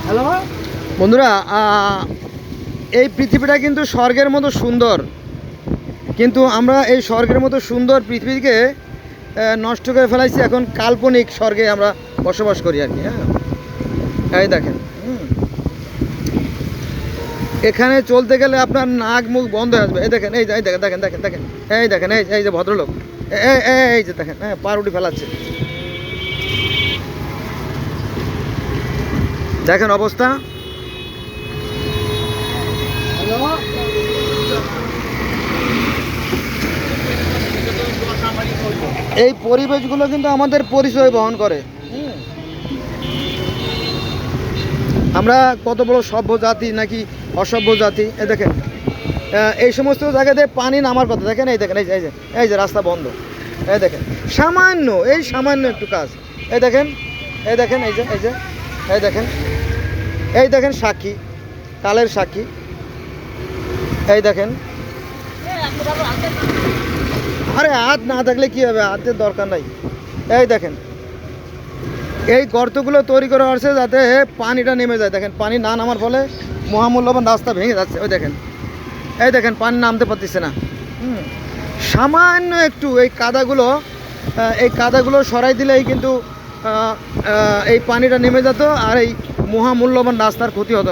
Hello বন্ধুরা, এই পৃথিবীটা কিন্তু স্বর্গের মতো সুন্দর, কিন্তু আমরা এই স্বর্গের মতো সুন্দর পৃথিবীকে নষ্ট করে ফেলাইছি। এখন কাল্পনিক স্বর্গে আমরা বসবাস করি আর কি। হ্যাঁ, এই দেখেন, এখানে চলতে গেলে আপনার নাক মুখ বন্ধ হয়ে আসবে। এই দেখেন, এই দেখেন দেখেন দেখেন দেখেন, এই দেখেন, এই যে ভদ্রলোক, এই যে দেখেন, হ্যাঁ, পাউরুটি ফেলাচ্ছে, দেখেন অবস্থা। হ্যালো এই পরিবেশগুলো কিন্তু আমাদের পরিচয় বহন করে। আমরা কত বড় সভ্য জাতি নাকি অসভ্য জাতি। এই দেখেন, এই সমস্ত জায়গাতে পানি নামার কথা। দেখেন, এই দেখেন, এই যে রাস্তা বন্ধ। এই দেখেন, সামান্য একটু কাজ। এই দেখেন, এই দেখেন, এই দেখেন সাক্ষী, কালের সাক্ষী। এই দেখেন, আরে হাত না থাকলে কি হবে, হাতের দরকার নাই। এই দেখেন, এই গর্তগুলো তৈরি করা হচ্ছে যাতে পানিটা নেমে যায়। দেখেন, পানি না নামার ফলে মহামূল্যবান রাস্তা ভেঙে যাচ্ছে। ওই দেখেন, এই দেখেন, পানি নামতে পারতেছে না। সামান্য একটু এই কাদাগুলো সরাই দিলেই কিন্তু এই পানিটা নেমে যেত, আর এই মহামূল্যবান রাস্তার ক্ষতি হতো।